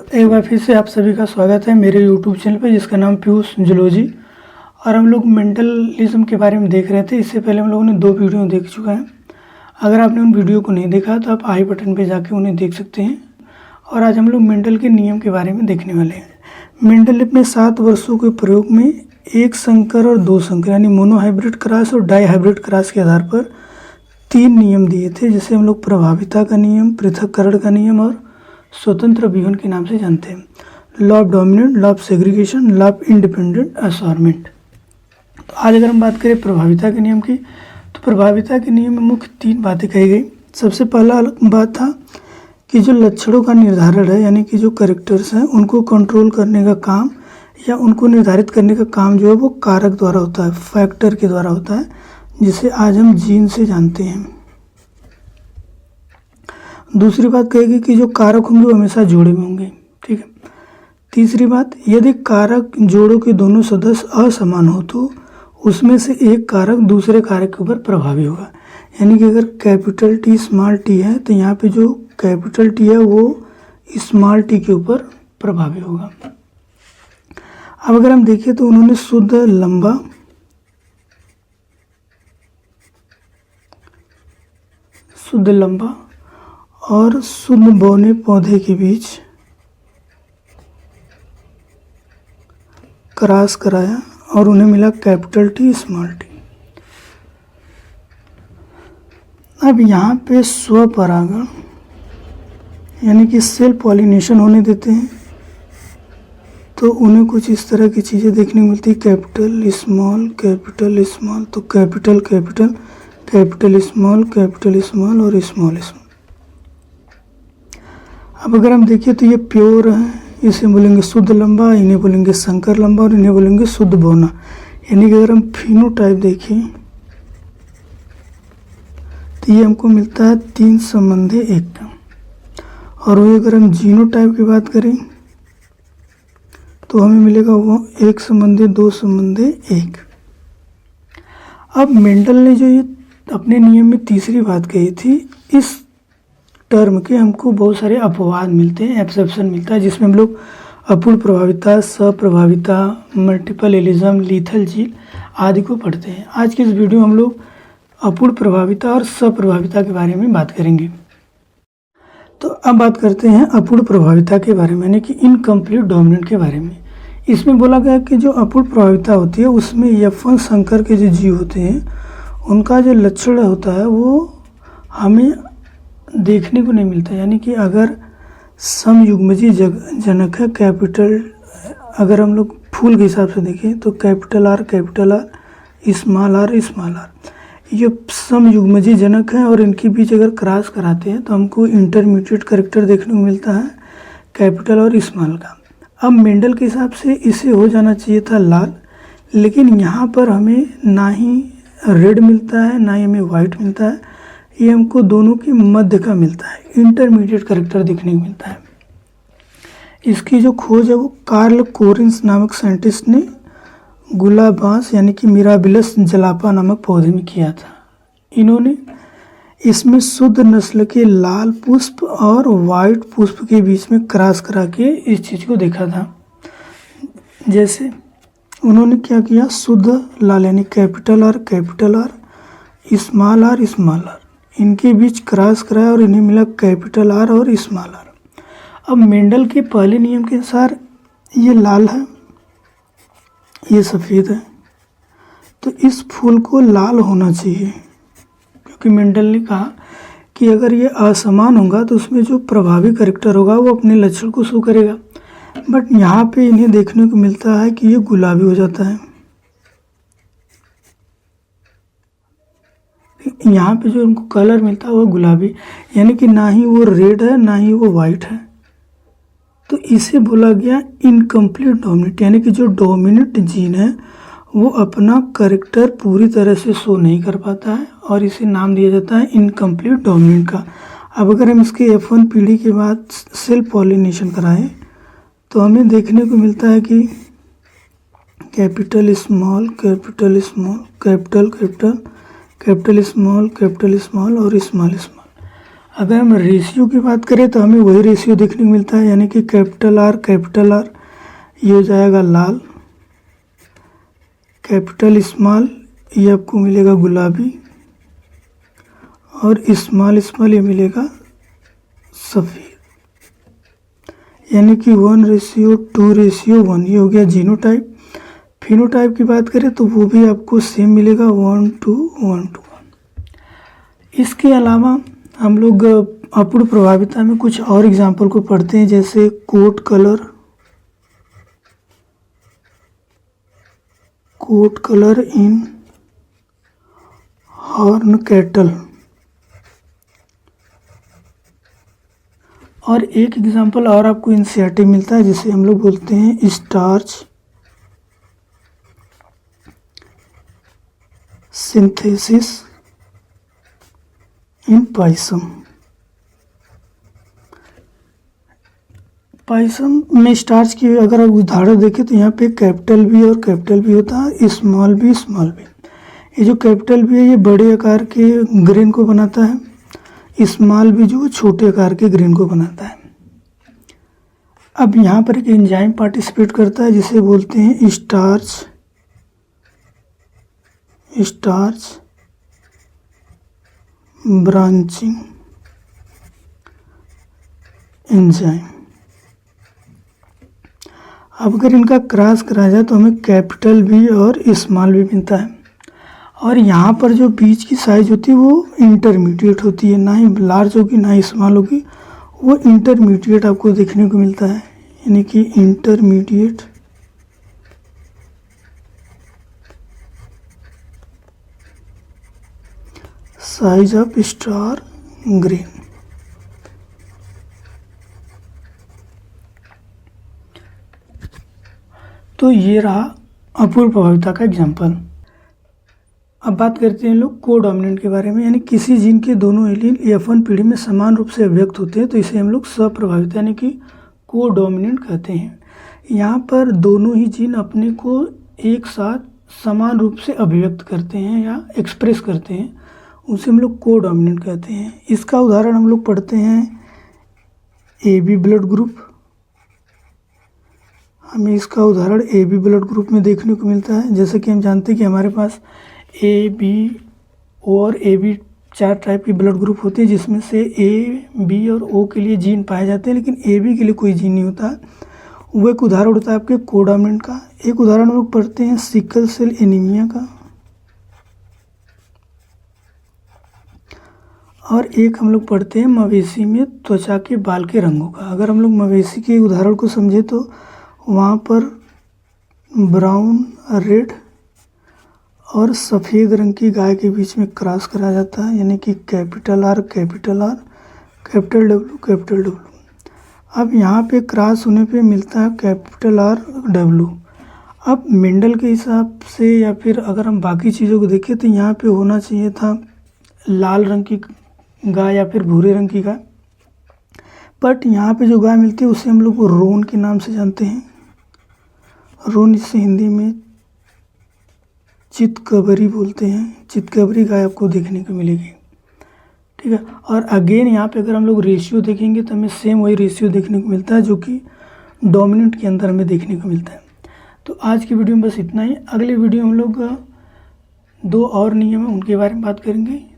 एक बार फिर से आप सभी का स्वागत है मेरे YouTube चैनल पर जिसका नाम पीयूष जूलॉजी। और हम लोग मेंटलिज्म के बारे में देख रहे थे। इससे पहले हम लोगों ने 2 वीडियो देख चुका है। अगर आपने उन वीडियो को नहीं देखा तो आप आई बटन पे जाके उन्हें देख सकते हैं। और आज हम लोग मेंडल के नियम के बारे में देखने वाले हैं। मेंडल अपने 7 वर्षों के प्रयोग में एक संकर और 2 संकर यानी मोनोहाइब्रिड क्रॉस और डाईहाइब्रिड क्रॉस के आधार पर 3 नियम दिए थे, जिसे हम लोग प्रभाविता का नियम, पृथक्करण का नियम और स्वतंत्र विहन के नाम से जानते हैं। Law of dominant, law of segregation, law of independent assortment. तो आज अगर हम बात करें प्रभाविता के नियम की, तो प्रभाविता के नियम में मुख्य 3 बातें कही गई। सबसे पहला बात था कि जो लक्षणों का निर्धारण है, यानी कि जो कैरेक्टर्स हैं उनको कंट्रोल करने का काम या उनको निर्धारित करने का काम जो है वो कारक द्वारा होता है, फैक्टर के द्वारा होता है, जिसे आज हम जीन से जानते हैं। दूसरी बात कहेगी कि जो कारक होंगे वो हमेशा जोड़े में होंगे, ठीक है। तीसरी बात, यदि कारक जोड़ों के दोनों सदस्य असमान हो तो उसमें से एक कारक दूसरे कारक के ऊपर प्रभावी होगा। यानी कि अगर कैपिटल टी स्मॉल टी है तो यहाँ पे जो कैपिटल टी है वो स्मॉल टी के ऊपर प्रभावी होगा। अब अगर हम देखें तो उन्होंने शुद्ध लंबा और शुद्ध बौने पौधे के बीच क्रॉस कराया और उन्हें मिला कैपिटल टी स्मॉल टी। अब यहाँ पे स्वपरागण यानी कि सेल्फ पॉलिनेशन होने देते हैं तो उन्हें कुछ इस तरह की चीज़ें देखने को मिलती है, कैपिटल स्मॉल कैपिटल स्मॉल। तो कैपिटल कैपिटल कैपिटल स्मॉल और स्मॉल। अब अगर हम देखें तो ये प्योर है, इसे बोलेंगे शुद्ध लंबा, इन्हें बोलेंगे संकर लंबा और इन्हें बोलेंगे शुद्ध बौना। यानी कि अगर हम फिनोटाइप देखें तो ये हमको मिलता है 3 संबंधी एकता। और वही अगर हम जीनोटाइप की बात करें तो हमें मिलेगा वो 1 संबंधी 2 संबंधी 1। अब मेंडल ने जो ये अपने नियम में तीसरी बात कही थी, इस टर्म के हमको बहुत सारे अपवाद मिलते हैं, एक्सेप्शन मिलता है, जिसमें हम लोग अपूर्ण प्रभाविता, सप्रभाविता, मल्टीपल एलिज्म, लीथल जीन आदि को पढ़ते हैं। आज के इस वीडियो में हम लोग अपूर्ण प्रभाविता और सप्रभाविता के बारे में बात करेंगे। तो अब बात करते हैं अपूर्ण प्रभाविता के बारे में, यानी कि इनकम्प्लीट डोमिनेंट के बारे में। इसमें बोला गया कि जो अपूर्ण प्रभाविता होती है उसमें F1 संकर के जो जीव होते हैं उनका जो लक्षण होता है वो हमें देखने को नहीं मिलता। यानी कि अगर समयुग्मजी जनक है कैपिटल, अगर हम लोग फूल के हिसाब से देखें तो कैपिटल आर स्मॉल आर, ये समयुग्मजी जनक है और इनके बीच अगर क्रॉस कराते हैं तो हमको इंटरमीडिएट कैरेक्टर देखने को मिलता है कैपिटल और स्मॉल का। अब मेंडल के हिसाब से इसे हो जाना चाहिए था लाल, लेकिन यहाँ पर हमें ना ही रेड मिलता है ना ही हमें वाइट मिलता है, ये हमको दोनों के मध्य का मिलता है, इंटरमीडिएट कैरेक्टर देखने को मिलता है। इसकी जो खोज है वो कार्ल कोरिन्स नामक साइंटिस्ट ने गुलाबांस यानी कि मिराबिलस जलापा नामक पौधे में किया था। इन्होंने इसमें शुद्ध नस्ल के लाल पुष्प और वाइट पुष्प के बीच में क्रॉस करा के इस चीज़ को देखा था। जैसे उन्होंने क्या किया, शुद्ध लाल यानी कैपिटल आर स्मॉल आर, इनके बीच क्रॉस कराया और इन्हें मिला कैपिटल आर और स्मॉल आर। अब मेंडल के पहले नियम के अनुसार ये लाल है, ये सफ़ेद है, तो इस फूल को लाल होना चाहिए, क्योंकि मेंडल ने कहा कि अगर ये असमान होगा तो उसमें जो प्रभावी कैरेक्टर होगा वो अपने लक्षण को शो करेगा। बट यहाँ पे इन्हें देखने को मिलता है कि ये गुलाबी हो जाता है। यहाँ पे जो उनको कलर मिलता है वो गुलाबी, यानी कि ना ही वो रेड है ना ही वो वाइट है। तो इसे बोला गया इनकम्प्लीट डोमिनेंट, यानी कि जो डोमिनेंट जीन है वो अपना कैरेक्टर पूरी तरह से शो नहीं कर पाता है और इसे नाम दिया जाता है इनकम्प्लीट डोमिनेंट का। अब अगर हम इसके F1 पीढ़ी के बाद सेल्फ पॉलिनेशन कराएं तो हमें देखने को मिलता है कि capital small capital small, capital small और स्मॉल। अगर हम रेशियो की बात करें तो हमें वही रेशियो देखने को मिलता है, यानी कि कैपिटल आर ये हो जाएगा लाल, कैपिटल स्मॉल ये आपको मिलेगा गुलाबी, और स्मॉल ये मिलेगा सफ़ेद, यानी कि 1:2:1 ये हो गया जीनोटाइप। फिनोटाइप की बात करें तो वो भी आपको सेम मिलेगा 1:1:1। इसके अलावा हम लोग अपूर्ण प्रभाविता में कुछ और एग्जाम्पल को पढ़ते हैं, जैसे coat colour in horn cattle. और एक एग्जाम्पल और आपको एनसीईआरटी मिलता है, जिसे हम लोग बोलते हैं starch synthesis in Pisum. Pisum में स्टार्च की अगर आप उदाहरण देखें तो यहाँ पे कैपिटल बी और कैपिटल बी होता है, स्मॉल बी। ये जो कैपिटल बी है ये बड़े आकार के ग्रेन को बनाता है, स्मॉल बी जो छोटे आकार के ग्रेन को बनाता है। अब यहाँ पर एक एंजाइम पार्टिसिपेट करता है जिसे बोलते हैं स्टार्च ब्रांचिंग एंजाइम। अब अगर इनका क्रॉस करा जाए तो हमें कैपिटल बी और स्मॉल बी मिलता है, और यहाँ पर जो बीच की साइज होती है वो इंटरमीडिएट होती है, ना ही लार्ज होगी ना ही स्मॉल होगी, वो इंटरमीडिएट आपको देखने को मिलता है, यानी कि intermediate size of star grain. तो ये रहा अपूर्ण प्रभाविता का एग्जाम्पल। अब बात करते हैं लोग कोडोमिनेंट के बारे में, यानी किसी जीन के दोनों एलील F1 पीढ़ी में समान रूप से अभिव्यक्त होते हैं तो इसे हम लोग सप्रभावित यानी कि कोडोमिनेंट कहते हैं। यहाँ पर दोनों ही जीन अपने को एक साथ समान रूप से अभिव्यक्त करते हैं या एक्सप्रेस करते हैं, उसे हम लोग कोडोमिनेंट कहते हैं। इसका उदाहरण हम लोग पढ़ते हैं AB ब्लड ग्रुप। हमें इसका उदाहरण AB ब्लड ग्रुप में देखने को मिलता है। जैसे कि हम जानते हैं कि हमारे पास AB और AB 4 टाइप के ब्लड ग्रुप होते हैं, जिसमें से A, B और O के लिए जीन पाए जाते हैं, लेकिन AB के लिए कोई जीन नहीं होता। वो एक उदाहरण होता है आपके कोडोमिनेंट का। एक उदाहरण हम लोग पढ़ते हैं सिकल सेल एनीमिया का, और एक हम लोग पढ़ते हैं मवेशी में त्वचा के बाल के रंगों का। अगर हम लोग मवेशी के उदाहरण को समझे तो वहाँ पर ब्राउन, रेड और सफ़ेद रंग की गाय के बीच में क्रॉस करा जाता है, यानी कि कैपिटल R, कैपिटल W। अब यहाँ पे क्रॉस होने पे मिलता है कैपिटल R, W। अब मेंडल के हिसाब से या फिर अगर हम बाकी चीज़ों को देखें तो यहाँ पे होना चाहिए था लाल रंग की गाय या फिर भूरे रंग की गाय, बट यहाँ पे जो गाय मिलती है उसे हम लोग रोन के नाम से जानते हैं। रोन इसे हिंदी में चितकबरी बोलते हैं। चितकबरी गाय आपको देखने को मिलेगी, ठीक है। और अगेन यहाँ पे अगर हम लोग रेशियो देखेंगे तो हमें सेम वही रेशियो देखने को मिलता है जो कि डोमिनेंट के अंदर हमें देखने को मिलता है। तो आज की वीडियो में बस इतना ही। अगले वीडियो हम लोग 2 और नियम है उनके बारे में बात करेंगे।